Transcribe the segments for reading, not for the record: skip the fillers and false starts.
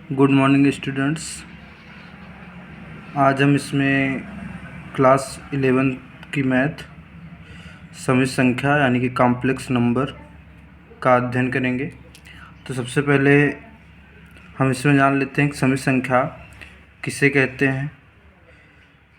Good morning students. आज हम इसमें क्लास 11 की मैथ समिश्र संख्या यानी कि कॉम्प्लेक्स नंबर का अध्ययन करेंगे। तो सबसे पहले हम इसमें जान लेते हैं कि समिश्र संख्या किसे कहते हैं।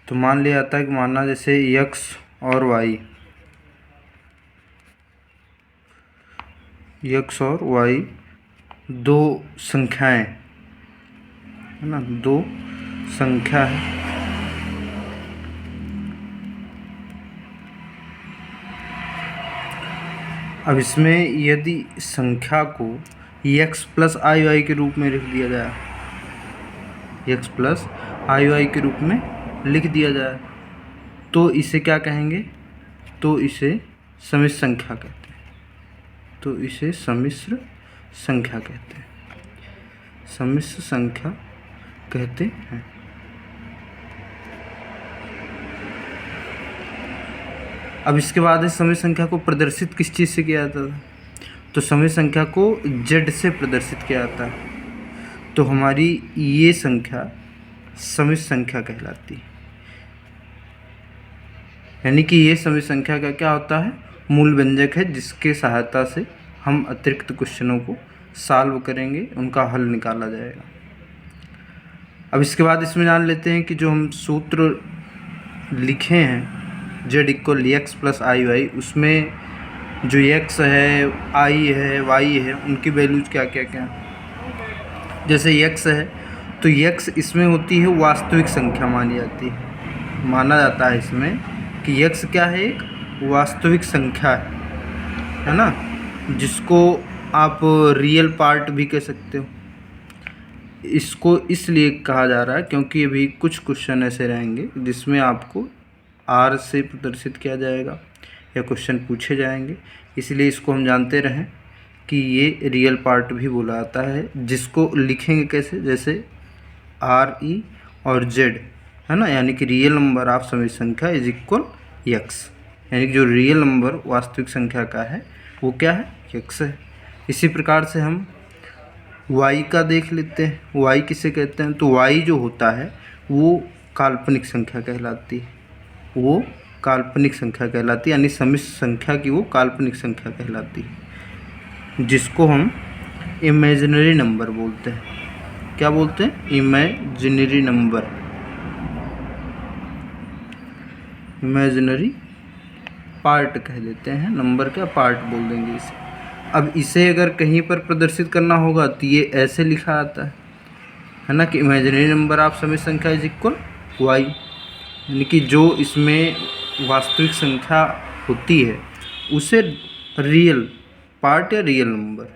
तो मान लिया जाता है कि मानना जैसे x और y दो संख्याएं है ना, दो संख्या है। अब इसमें यदि संख्या को x प्लस आई वाई के रूप में लिख दिया जाए, x प्लस आई वाई के रूप में लिख दिया जाए तो इसे क्या कहेंगे? तो इसे समिश्र संख्या कहते हैं। तो इसे समिश्र संख्या कहते हैं, समिश्र संख्या कहते हैं। अब इसके बाद इस समिश्र संख्या को प्रदर्शित किस चीज़ से किया जाता था? तो समिश्र संख्या को z से प्रदर्शित किया जाता है। तो हमारी ये संख्या समिश्र संख्या कहलाती है। यानी कि ये समिश्र संख्या का क्या होता है? मूल व्यंजक है, जिसके सहायता से हम अतिरिक्त क्वेश्चनों को सॉल्व करेंगे, उनका हल निकाला जाएगा। अब इसके बाद इसमें जान लेते हैं कि जो हम सूत्र लिखे हैं z इक्वल x प्लस आई वाई, उसमें जो x है, i है, y है, उनकी वैल्यूज क्या क्या क्या। जैसे x है तो x इसमें होती है वास्तविक संख्या मानी जाती है, माना जाता है इसमें कि x क्या है? एक वास्तविक संख्या है ना, जिसको आप रियल पार्ट भी कह सकते हो। इसको इसलिए कहा जा रहा है क्योंकि अभी कुछ क्वेश्चन ऐसे रहेंगे जिसमें आपको r से प्रदर्शित किया जाएगा या क्वेश्चन पूछे जाएंगे, इसलिए इसको हम जानते रहें कि ये रियल पार्ट भी बोला जाता है। जिसको लिखेंगे कैसे? जैसे r e और z है ना, यानी कि रियल नंबर ऑफ समिश्र संख्या इज इक्वल x, यानी कि जो रियल नंबर वास्तविक संख्या का है वो क्या है? x है। इसी प्रकार से हम y का देख लेते हैं। y किसे कहते हैं? तो y जो होता है वो काल्पनिक संख्या कहलाती है, वो काल्पनिक संख्या कहलाती है, यानी समिश्र संख्या की वो काल्पनिक संख्या कहलाती है, जिसको हम इमेजिनरी नंबर बोलते हैं। क्या बोलते हैं? इमेजिनरी नंबर, इमेजिनरी पार्ट कह देते हैं, नंबर का पार्ट बोल देंगे इसे। अब इसे अगर कहीं पर प्रदर्शित करना होगा तो ये ऐसे लिखा आता है ना कि इमेजिनरी नंबर ऑफ समिश्र संख्या इज इक्वल y, यानी कि जो इसमें वास्तविक संख्या होती है उसे रियल पार्ट या रियल नंबर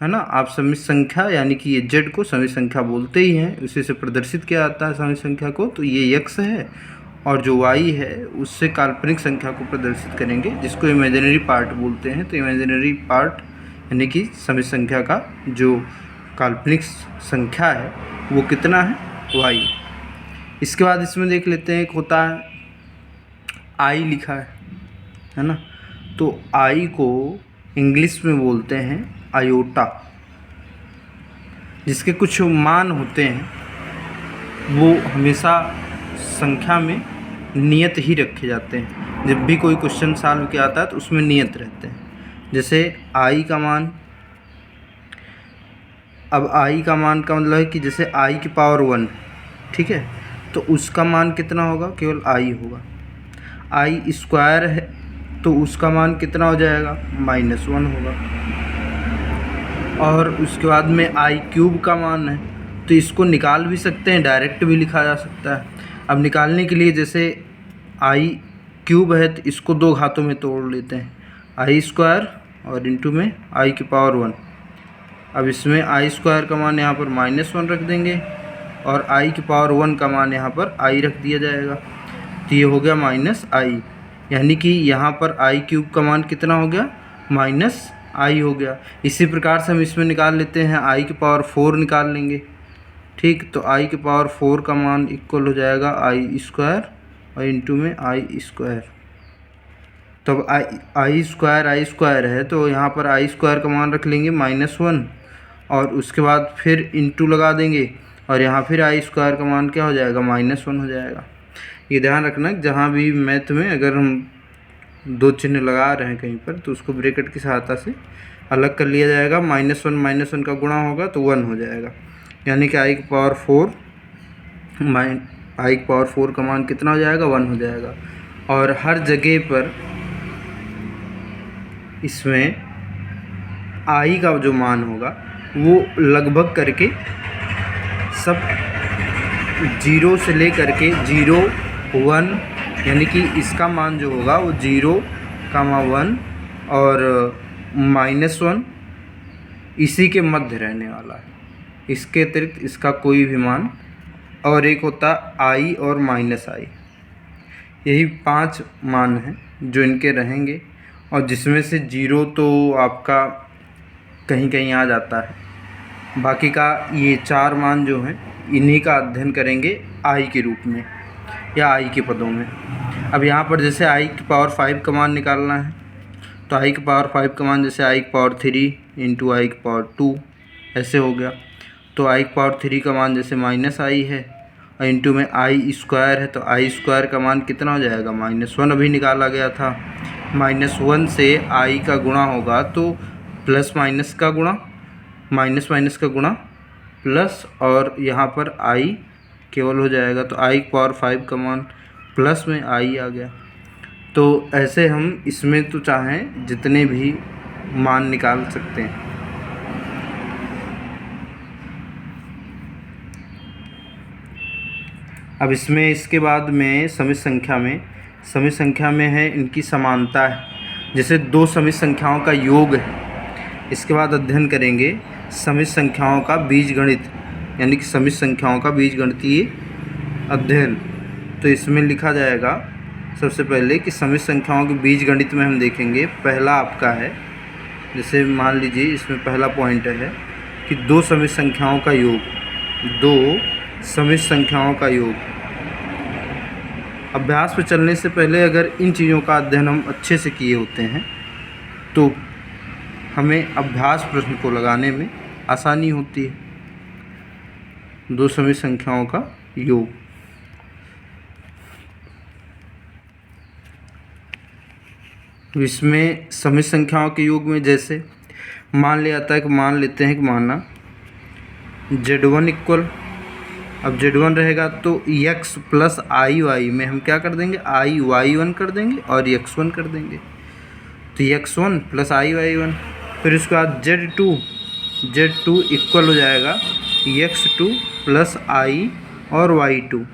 है ना, आप समिश्र संख्या यानी कि ये z को समिश्र संख्या बोलते ही हैं, उसी से प्रदर्शित किया जाता है समिश्र संख्या को। तो ये x है और जो y है उससे काल्पनिक संख्या को प्रदर्शित करेंगे, जिसको इमेजिनरी पार्ट बोलते हैं। तो इमेजिनरी पार्ट यानी कि समिश्र संख्या का जो काल्पनिक संख्या है वो कितना है? y। इसके बाद इसमें देख लेते हैं, एक होता है i लिखा है ना, तो i को इंग्लिश में बोलते हैं आयोटा। जिसके कुछ मान होते हैं वो हमेशा संख्या में नियत ही रखे जाते हैं। जब भी कोई क्वेश्चन सॉल्व किया जाता है तो उसमें नियत रहते हैं। जैसे i का मान, अब i का मान का मतलब है कि जैसे i की पावर 1, ठीक है, तो उसका मान कितना होगा? केवल i होगा। i स्क्वायर है तो उसका मान कितना हो जाएगा? -1 होगा। और उसके बाद में i क्यूब का मान है तो इसको निकाल भी सकते हैं, डायरेक्ट भी लिखा जा सकता है। अब निकालने के लिए जैसे i क्यूब है तो इसको दो घातों में तोड़ लेते हैं, i स्क्वायर और इंटू में i की पावर 1। अब इसमें i स्क्वायर का मान यहाँ पर -1 रख देंगे और i की पावर 1 का मान यहाँ पर i रख दिया जाएगा, तो ये हो गया -i, यानी कि यहाँ पर i क्यूब का मान कितना हो गया? -i हो गया। इसी प्रकार से हम इसमें निकाल लेते हैं, i की पावर 4 निकाल लेंगे, ठीक। तो i की पावर 4 का मान इक्वल हो जाएगा i स्क्वायर और इंटू में i स्क्वायर। तब आई स्क्वायर है तो यहाँ पर आई स्क्वायर का मान रख लेंगे -1 और उसके बाद फिर इंटू लगा देंगे और यहाँ फिर आई स्क्वायर का मान क्या हो जाएगा, -1 हो जाएगा। ये ध्यान रखना जहाँ भी मैथ में अगर हम 2 चिन्ह लगा रहे हैं कहीं पर तो उसको ब्रैकेट की सहायता से अलग कर लिया जाएगा। -1 का गुणा होगा तो 1 हो जाएगा, यानी कि i की पावर 4 का मान कितना हो जाएगा, 1 हो जाएगा। और हर जगह पर इसमें i का जो मान होगा वो लगभग करके सब 0 से ले करके 0, 1, यानी कि इसका मान जो होगा वो 0, 1 और -1 इसी के मध्य रहने वाला है। इसके अतिरिक्त इसका कोई भी मान, और एक होता i और -i, यही 5 मान हैं जो इनके रहेंगे। और जिसमें से 0 तो आपका कहीं कहीं आ जाता है, बाकी का ये 4 मान जो हैं इन्हीं का अध्ययन करेंगे i के रूप में या i के पदों में। अब यहाँ पर जैसे i की पावर 5 का मान निकालना है तो i की पावर 5 का मान जैसे i की पावर 3 इंटू i की पावर 2 ऐसे हो गया। तो i की पावर 3 का मान जैसे -i है और इंटू में i स्क्वायर है तो i स्क्वायर का मान कितना हो जाएगा, -1 अभी निकाला गया था। -1 से i का गुणा होगा तो प्लस माइनस का गुणा, माइनस का गुणा प्लस, और यहाँ पर i केवल हो जाएगा तो i की पावर 5 का मान प्लस में i आ गया। तो ऐसे हम इसमें तो चाहें जितने भी मान निकाल सकते हैं। अब इसमें इसके बाद में समित संख्या में है इनकी समानता है, जैसे 2 समित संख्याओं का योग है। इसके बाद अध्ययन करेंगे समित संख्याओं का बीजगणित, यानी कि समित संख्याओं का बीजगणितीय अध्ययन। तो इसमें लिखा जाएगा सबसे पहले कि समित संख्याओं के बीजगणित में हम देखेंगे, पहला आपका है, जैसे मान लीजिए इसमें पहला पॉइंट है कि 2 समित संख्याओं का योग, 2 समित संख्याओं का योग। अभ्यास पर चलने से पहले अगर इन चीज़ों का अध्ययन हम अच्छे से किए होते हैं तो हमें अभ्यास प्रश्न को लगाने में आसानी होती है। 2 समित संख्याओं का योग, इसमें समित संख्याओं के योग में जैसे मान लिया जाता है कि माना Z1 इक्वल, अब Z1 रहेगा तो x प्लस IY में हम क्या कर देंगे, IY1 कर देंगे और x1 कर देंगे, तो x1 प्लस IY1। फिर उसके बाद Z2 इक्वल हो जाएगा x2 प्लस I और y2।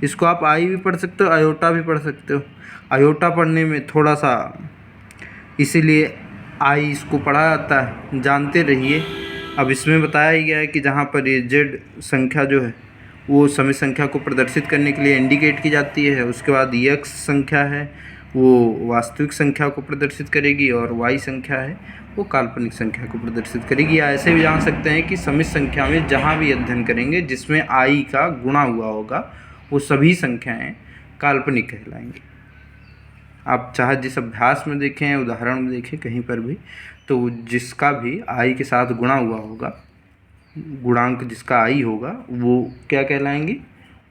इसको आप I भी पढ़ सकते हो, आयोटा भी पढ़ सकते हो। आयोटा पढ़ने में थोड़ा सा इसीलिए I इसको पढ़ा जाता है, जानते रहिए। अब इसमें बताया ही गया है कि जहाँ पर ये Z संख्या जो है वो समित संख्या को प्रदर्शित करने के लिए इंडिकेट की जाती है। उसके बाद x संख्या है वो वास्तविक संख्या को प्रदर्शित करेगी और y संख्या है वो काल्पनिक संख्या को प्रदर्शित करेगी। या ऐसे भी जान सकते हैं कि समित संख्या में जहाँ भी अध्ययन करेंगे जिसमें i का गुणा हुआ होगा वो सभी संख्याएं काल्पनिक कहलाएंगी। आप चाहे जिस अभ्यास में देखें, उदाहरण में देखें, कहीं पर भी, तो जिसका भी i के साथ गुणा हुआ होगा, गुणांक जिसका i होगा वो क्या कहलाएंगी,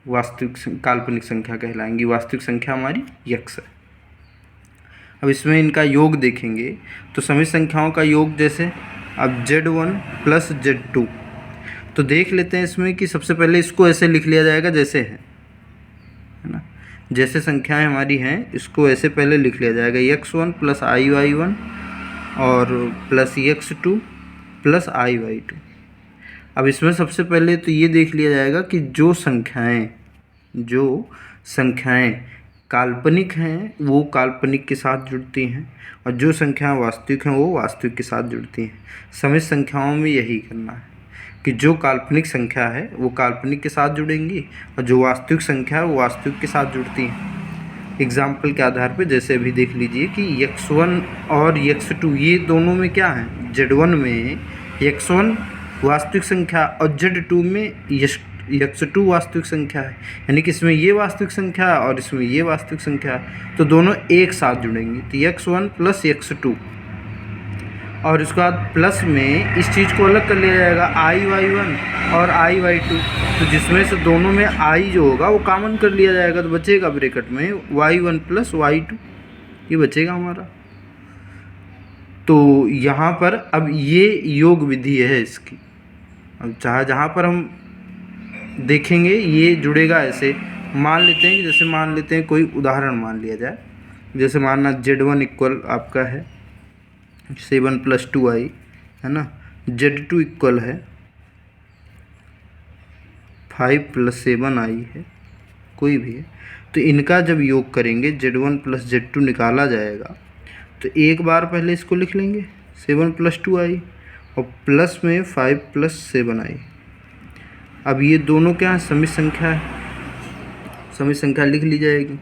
वास्तविक काल्पनिक संख्या कहलाएंगी। वास्तविक संख्या हमारी x है। अब इसमें इनका योग देखेंगे तो समित संख्याओं का योग जैसे अब Z1 प्लस Z2, तो देख लेते हैं इसमें कि सबसे पहले इसको ऐसे लिख लिया जाएगा जैसे है ना, जैसे संख्याएं हमारी हैं इसको ऐसे पहले लिख लिया जाएगा, x1 प्लस IY1 और प्लस x2 प्लस IY2। अब इसमें सबसे पहले तो ये देख लिया जाएगा कि जो संख्याएं काल्पनिक हैं वो काल्पनिक के साथ जुड़ती हैं और जो संख्याएं वास्तविक हैं वो वास्तविक के साथ जुड़ती हैं। समित संख्याओं में यही करना है कि जो काल्पनिक संख्या है वो काल्पनिक के साथ जुड़ेंगी और जो वास्तविक संख्या है वो वास्तविक के साथ जुड़ती हैं। एग्जाम्पल के आधार पर जैसे अभी देख लीजिए कि x1 और x2 ये दोनों में क्या है, Z1 में x1 वास्तविक संख्या और Z2 में x2 वास्तविक संख्या है, यानी कि इसमें ये वास्तविक संख्या है और इसमें ये वास्तविक संख्या है, तो दोनों एक साथ जुड़ेंगी। तो x1 प्लस x2 और उसके बाद प्लस में इस चीज़ को अलग कर लिया जाएगा, i/y1 और i/y2। तो जिसमें से दोनों में i जो होगा वो कॉमन कर लिया जाएगा, तो बचेगा ब्रैकेट में y1 + y2, ये बचेगा हमारा। तो यहाँ पर अब ये योग विधि है इसकी। अब जहाँ पर हम देखेंगे ये जुड़ेगा ऐसे। मान लेते हैं कि जैसे मान लेते हैं कोई उदाहरण मान लिया जाए, जैसे मानना Z1 इक्वल आपका है 7 + 2i, है ना। Z2 इक्वल है 5 + 7i है, कोई भी है। तो इनका जब योग करेंगे Z1 + Z2 निकाला जाएगा, तो एक बार पहले इसको लिख लेंगे 7 + 2i और प्लस में 5 + 7i। अब ये दोनों क्या है, समित संख्या है, समित संख्या लिख ली जाएगी।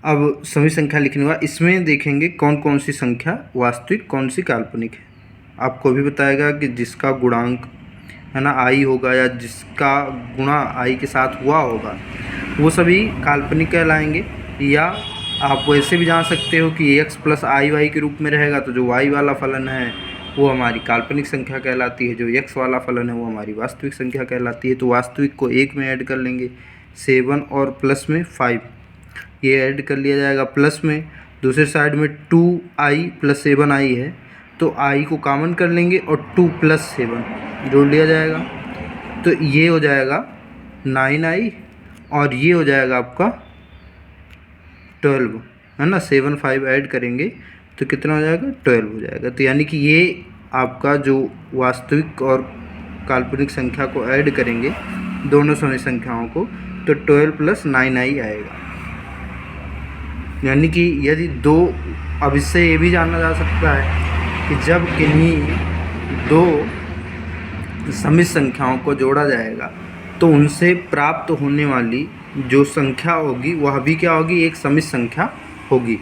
अब समित संख्या लिखने के बाद इसमें देखेंगे कौन कौन सी संख्या वास्तविक, कौन सी काल्पनिक है। आपको भी बताएगा कि जिसका गुणांक है ना i होगा या जिसका गुणा i के साथ हुआ होगा वो सभी काल्पनिक कहलाएंगे। या आप वैसे भी जान सकते हो कि x + iy के रूप में रहेगा, तो जो y वाला फलन है वो हमारी काल्पनिक संख्या कहलाती है, जो x वाला फलन है वो हमारी वास्तविक संख्या कहलाती है। तो वास्तविक को एक में ऐड कर लेंगे 7 और प्लस में 5, ये ऐड कर लिया जाएगा। प्लस में दूसरे साइड में 2i + 7i है, तो i को कॉमन कर लेंगे और 2 + 7 जोड़ लिया जाएगा, तो ये हो जाएगा 9i और ये हो जाएगा आपका 12, है ना। 7 5 ऐड करेंगे तो कितना हो जाएगा, 12 हो जाएगा। तो यानी कि ये आपका जो वास्तविक और काल्पनिक संख्या को ऐड करेंगे दोनों समी संख्याओं को, तो 12 + 9i आएगा। यानी कि यदि दो, अब इससे ये भी जाना जा सकता है कि जब किन्हीं दो समित संख्याओं को जोड़ा जाएगा तो उनसे प्राप्त होने वाली जो संख्या होगी वह भी क्या होगी, एक समित संख्या होगी,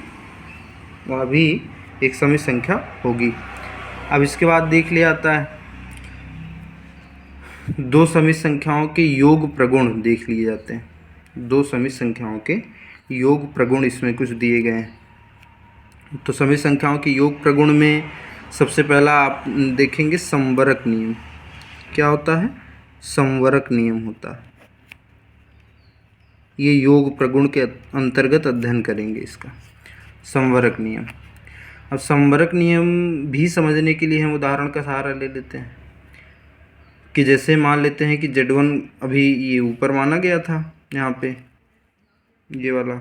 वह भी एक समित संख्या होगी। अब इसके बाद देख लिया जाता है दो समित संख्याओं के योग प्रगुण देख लिए जाते हैं। दो समित संख्याओं के योग प्रगुण इसमें कुछ दिए गए हैं। तो समित संख्याओं के योग प्रगुण में सबसे पहला आप देखेंगे संवरक नियम। क्या होता है, संवरक नियम होता है। ये योग प्रगुण के अंतर्गत अध्ययन करेंगे इसका संवरक नियम। अब संवरक नियम भी समझने के लिए हम उदाहरण का सहारा ले लेते हैं कि जैसे मान लेते हैं कि Z1 अभी ये ऊपर माना गया था, यहाँ पे ये वाला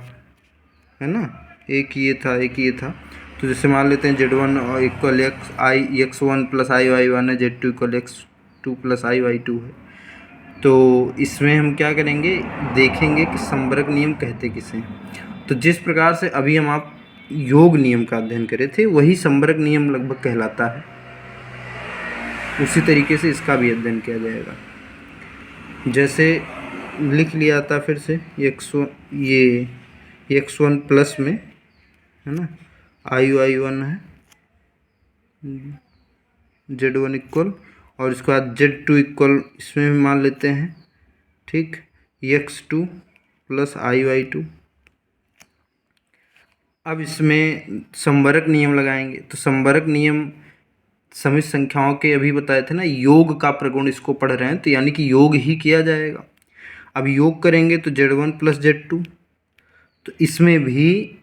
है ना, एक ये था एक ये था। तो जैसे मान लेते हैं Z1 इक्वल x1 + i/y1 है, Z2 इक्वल x2 + i/y2 है। तो इसमें हम क्या करेंगे, देखेंगे कि संवरक नियम कहते किसे हैं। तो जिस प्रकार से अभी हम आप योग नियम का अध्ययन करे थे वही संवरक नियम लगभग कहलाता है, उसी तरीके से इसका भी अध्ययन किया जाएगा। जैसे लिख लिया था फिर से x1, ये x1 प्लस में है ना i/y1 है, Z1 इक्वल, और इसके बाद Z2 इक्वल इसमें भी मान लेते हैं, ठीक, x2 + i/y2। अब इसमें संवरक नियम लगाएंगे। तो संवरक नियम समित संख्याओं के अभी बताए थे ना, योग का प्रगुण इसको पढ़ रहे हैं, तो यानी कि योग ही किया जाएगा। अब योग करेंगे तो Z1 + Z2, तो इसमें भी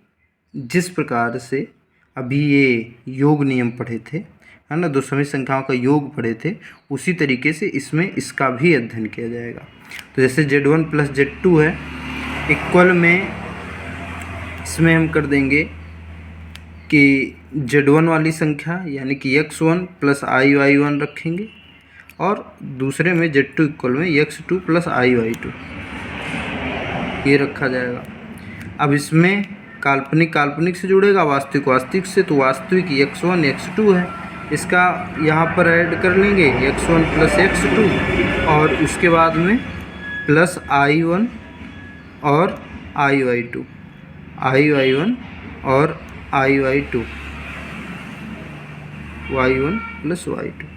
जिस प्रकार से अभी ये योग नियम पढ़े थे, है ना, दो समित संख्याओं का योग पढ़े थे, उसी तरीके से इसमें इसका भी अध्ययन किया जाएगा। तो जैसे Z1 + Z2 है, इक्वल में इसमें हम कर देंगे कि Z1 वाली संख्या यानी कि x1 + i/y1 रखेंगे और दूसरे में Z2 इक्वल में x2 + i/y2 ये रखा जाएगा। अब इसमें काल्पनिक काल्पनिक से जुड़ेगा, वास्तविक वास्तविक से, तो वास्तविक x1 x2 है, इसका यहाँ पर ऐड कर लेंगे x1 + x2 और उसके बाद में प्लस i1 और i/y2, i/y1 और i/y2, y1 + y2।